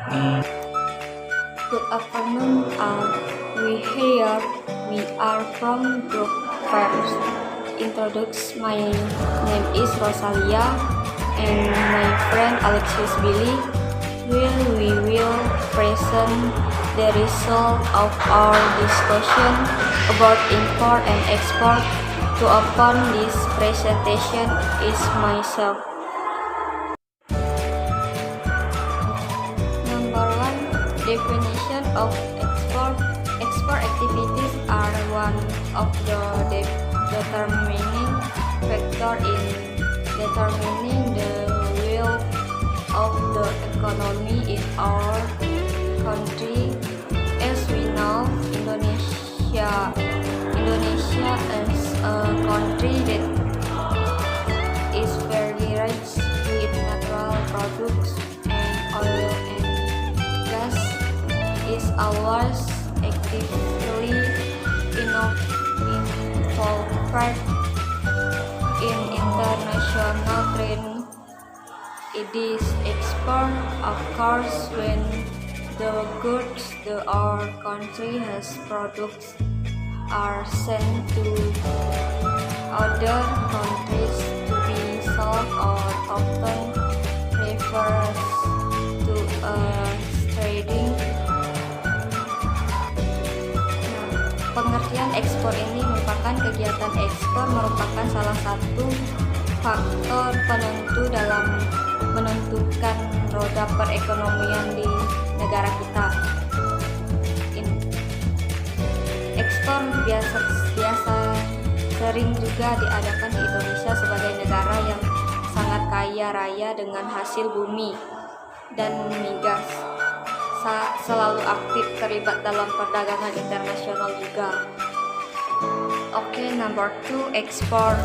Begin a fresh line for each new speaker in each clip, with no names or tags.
Good afternoon all. We are from Group First. Introduce, my name is Rosalia and my friend Alexis Billy. We will present the result of our discussion about import and export. To open this presentation is myself. Number 1. Definition of export. Export activities are one of the determining factor in determining the wealth of the economy in our country. As we know, Indonesia is a country that is very rich with natural products, and oil and gas is always actively involved in international trade. This export occurs when the goods our country has produced are sent to other countries to be sold, or often refers to as trading. Pengertian ekspor ini merupakan kegiatan ekspor merupakan salah satu faktor penentu dalam menentukan roda perekonomian di negara kita. Ekspor biasa sering juga diadakan di Indonesia sebagai negara yang sangat kaya raya dengan hasil bumi dan migas. Selalu aktif terlibat dalam perdagangan internasional juga. Oke, number 2, export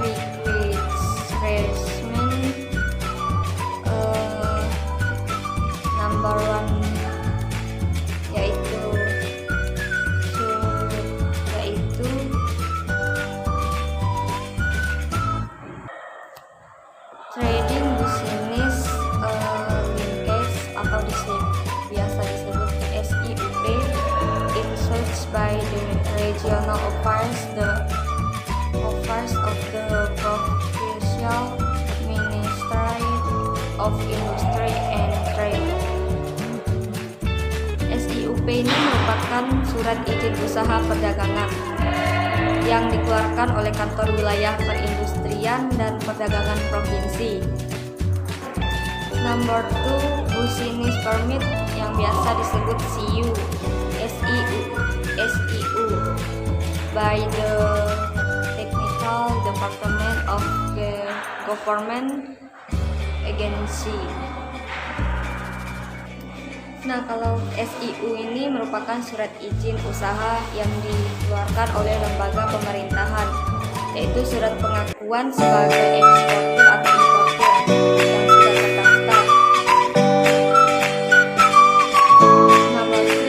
requirement. Number 1 yaitu trading business linkage atau biasa disebut SIUP, in search by the regional affairs of the provincial Ministry of Industry and Trade. SIUP ini merupakan surat izin usaha perdagangan yang dikeluarkan oleh kantor wilayah perindustrian dan perdagangan provinsi. Number 2, business permit yang biasa disebut SIU, by the Technical Department of the Government Agency. Nah, kalau SIU ini merupakan surat izin usaha yang dikeluarkan oleh lembaga pemerintahan, yaitu surat pengakuan sebagai eksportir atau importir yang sudah terdaftar. Nomor 3,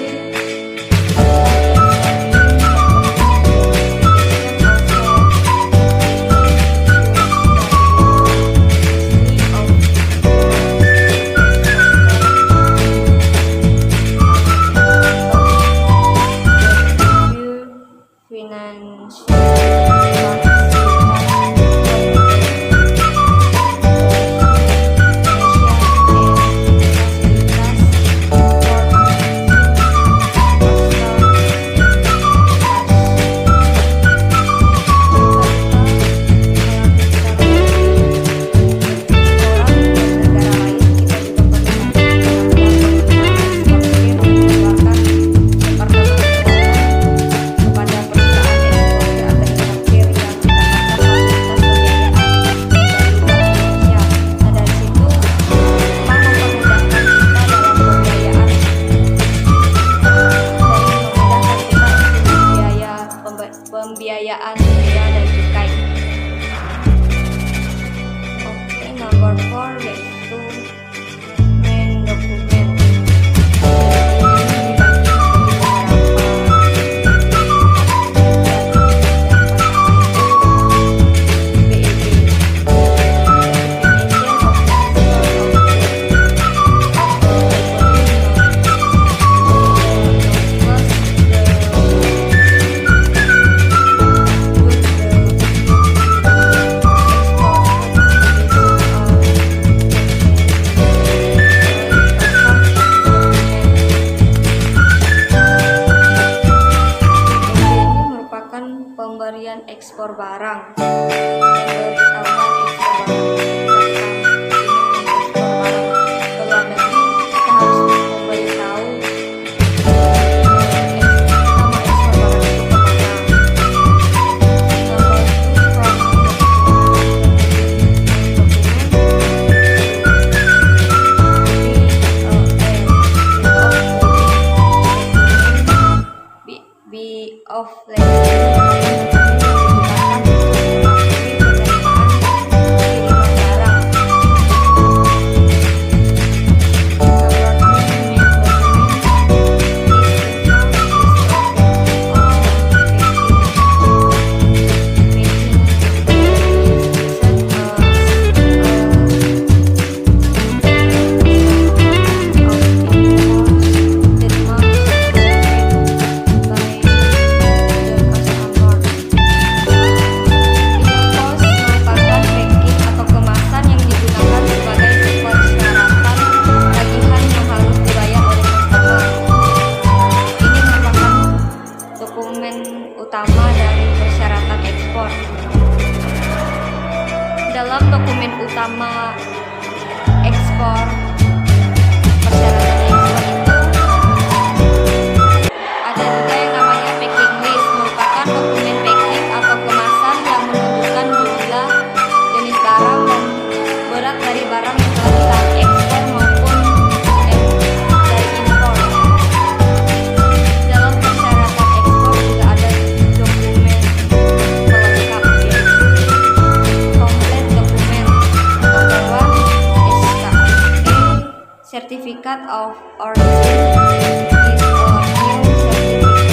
Certificate of Origin is a new certificate of origin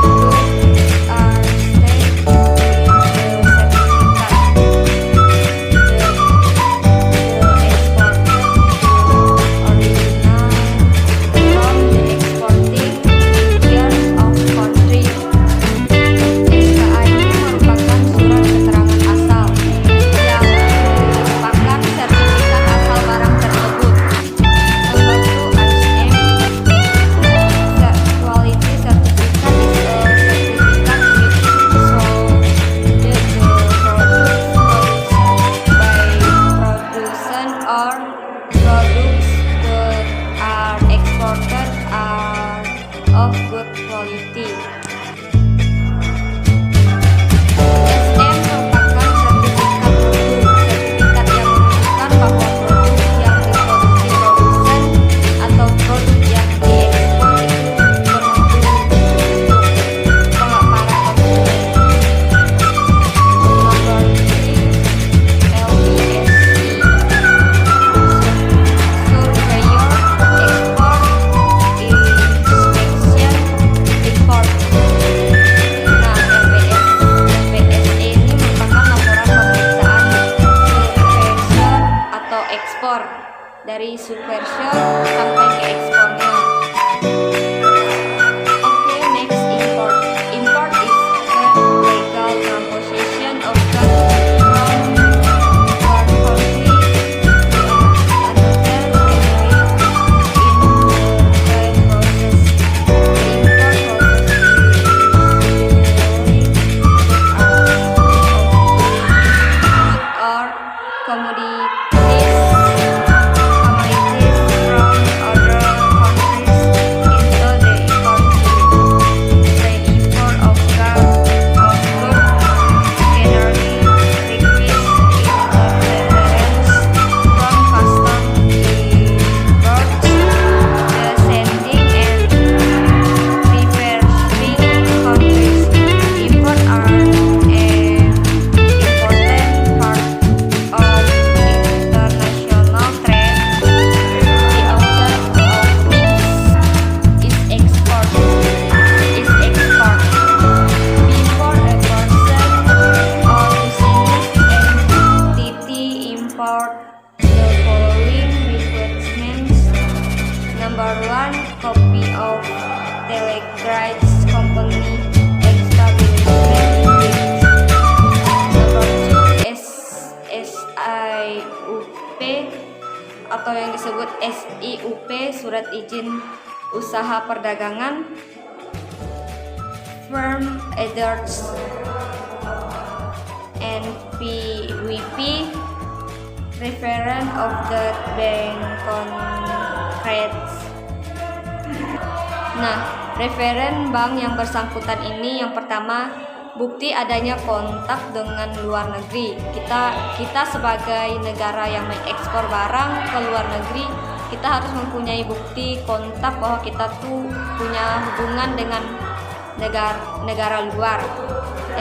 where the goods are stated in the of good quality. SM merupakan sertifikat mutu, sertifikat yang menunjukkan bahwa produk yang diproduksi produsen atau produk yang diekspor itu bermutu untuk para konsumen. Nomor 3, LBSC Surveyor Export Inspection Report. Nah, LBSE ini merupakan laporan pemeriksaan subversion atau ekspor dari subversion sampai ke ekspornya. Oke, next, import. Import is the legal non-possession of goods from one country to another generally in the trade process. The import process is good or commodities from other countries into the economy. The import of goods generally requires interference from custom imports, the sending and receiving countries. Import are an important part of international trade. The opposite of things is export. Before a person or business entity import the following requirements. Number 1, copy of telegraph company establishment deeds. Number 2, SIUP atau yang disebut SIUP, surat izin usaha perdagangan. Firm Address NPWP, reference of the bank contracts. Nah, referen bank yang bersangkutan ini yang pertama, bukti adanya kontak dengan luar negeri. Kita sebagai negara yang mengekspor barang ke luar negeri, kita harus mempunyai bukti kontak bahwa kita tuh punya hubungan dengan negara luar.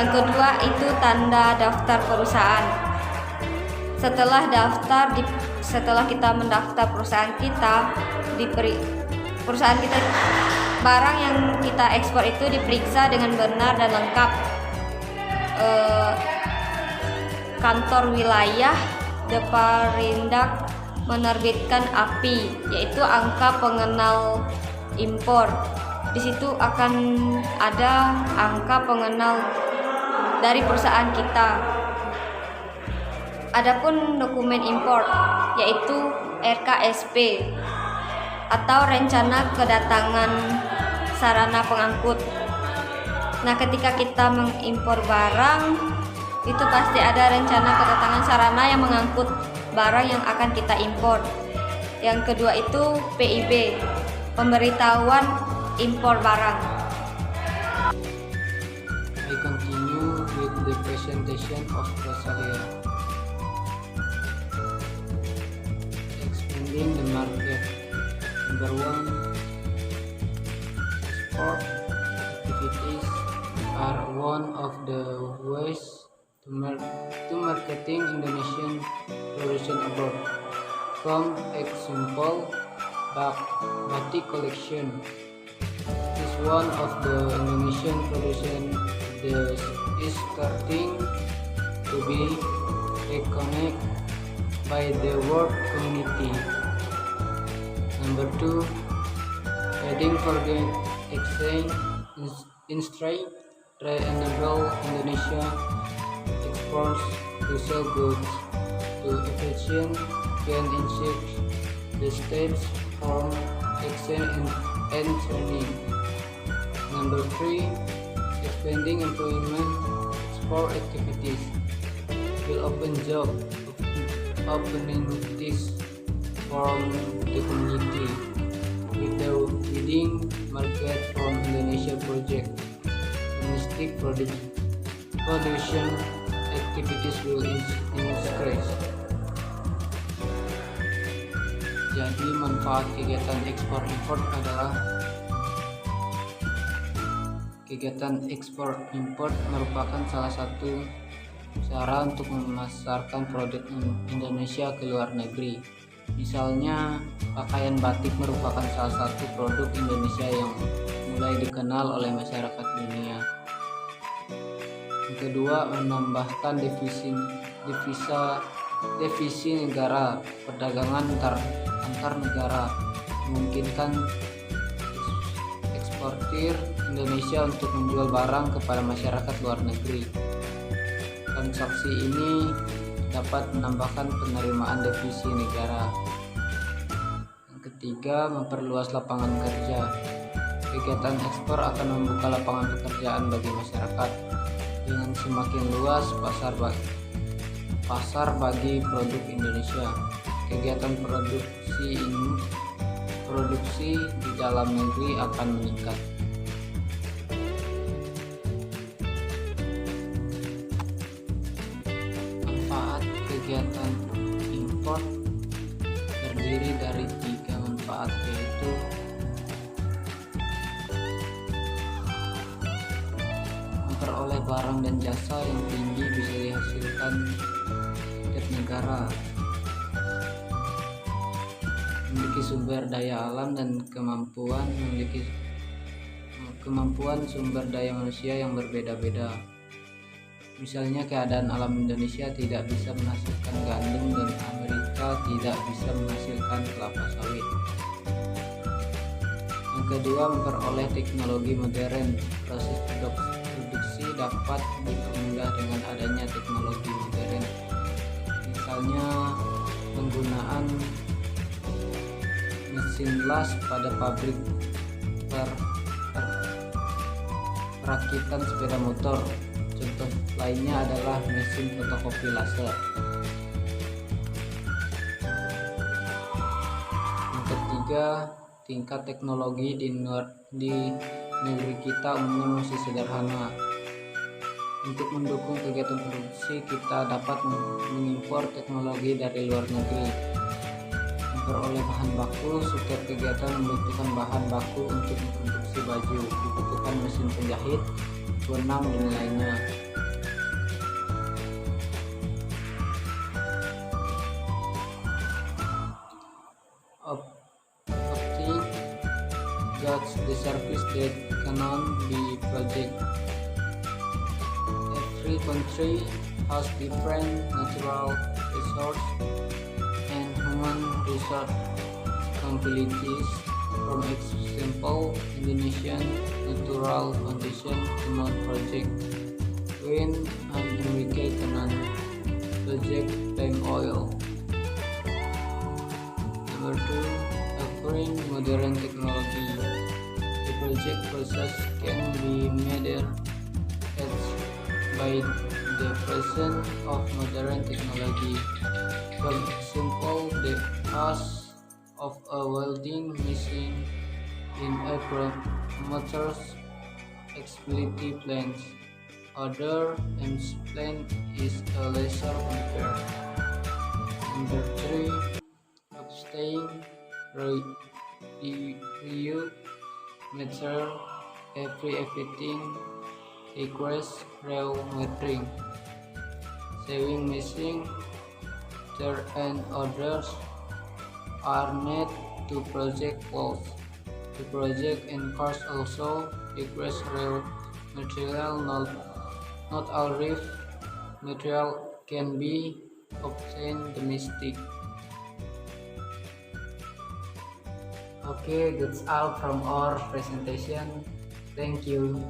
Yang kedua itu tanda daftar perusahaan. Setelah kita mendaftar perusahaan kita, barang yang kita ekspor itu diperiksa dengan benar dan lengkap. Kantor wilayah Deperindak menerbitkan API, yaitu angka pengenal impor. Di situ akan ada angka pengenal dari perusahaan kita. Adapun dokumen impor yaitu RKSP atau rencana kedatangan sarana pengangkut. Nah, ketika kita mengimpor barang, itu pasti ada rencana kedatangan sarana yang mengangkut barang yang akan kita impor. Yang kedua itu PIB, pemberitahuan impor barang.
I continue with the presentation of Rosalia. Expanding the market. Number 1, export activities are one of the ways to marketing Indonesian production abroad. From example, batik collection is one of the Indonesian production that is starting to be recognized by the world community. Number two, heading for the exchange industry enable Indonesia exports to sell goods to efficient can inject the states from exchange and training. Number three, expanding employment export activities will open job opportunities from the community with the leading market from Indonesia project. Domestic production activities will increase. Jadi manfaat kegiatan ekspor impor adalah kegiatan ekspor impor merupakan salah satu cara untuk memasarkan produk Indonesia ke luar negeri. Misalnya, pakaian batik merupakan salah satu produk Indonesia yang mulai dikenal oleh masyarakat dunia. Yang kedua, menambahkan devisa negara. Perdagangan antar negara memungkinkan eksportir Indonesia untuk menjual barang kepada masyarakat luar negeri. Transaksi ini dapat menambahkan penerimaan devisa negara. Yang ketiga, memperluas lapangan kerja. Kegiatan ekspor akan membuka lapangan pekerjaan bagi masyarakat dengan semakin luas pasar bagi produk Indonesia. Kegiatan produksi di dalam negeri akan meningkat. Manfaat kegiatan impor terdiri dari 3 manfaat, yaitu memperoleh barang dan jasa yang tinggi bisa dihasilkan setiap negara, memiliki sumber daya alam dan kemampuan sumber daya manusia yang berbeda-beda. Misalnya, keadaan alam Indonesia tidak bisa menghasilkan gandum dan Amerika tidak bisa menghasilkan kelapa sawit. Yang kedua, memperoleh teknologi modern. Proses produksi dapat dipermudah dengan adanya teknologi modern. Misalnya, penggunaan mesin las pada pabrik perakitan sepeda motor. Contoh lainnya adalah mesin fotokopi laser. Yang ketiga, tingkat teknologi di negeri kita umumnya masih sederhana. Untuk mendukung kegiatan produksi, kita dapat mengimpor teknologi dari luar negeri. Memperoleh bahan baku. Setiap kegiatan membutuhkan bahan baku untuk memproduksi baju. Dibutuhkan mesin penjahit, benang, dan lainnya. Opting judge the service that cannot be project. Every country has different natural resource and human resource capabilities. For example, Indonesian natural condition cannot project wind, and America cannot project palm oil. Number 2, offering modern technology. The project process can be made by the presence of modern technology. For example, the use of a welding machine in a promoter's accessibility plant. Other plant is a laser repair. Number 3, obtain review material. Everything requires raw material. sewing machine, and others are made to project clothes. The project encourages also requires real material. Not all reef material can be obtained domestic. Okay, that's all from our presentation. Thank you.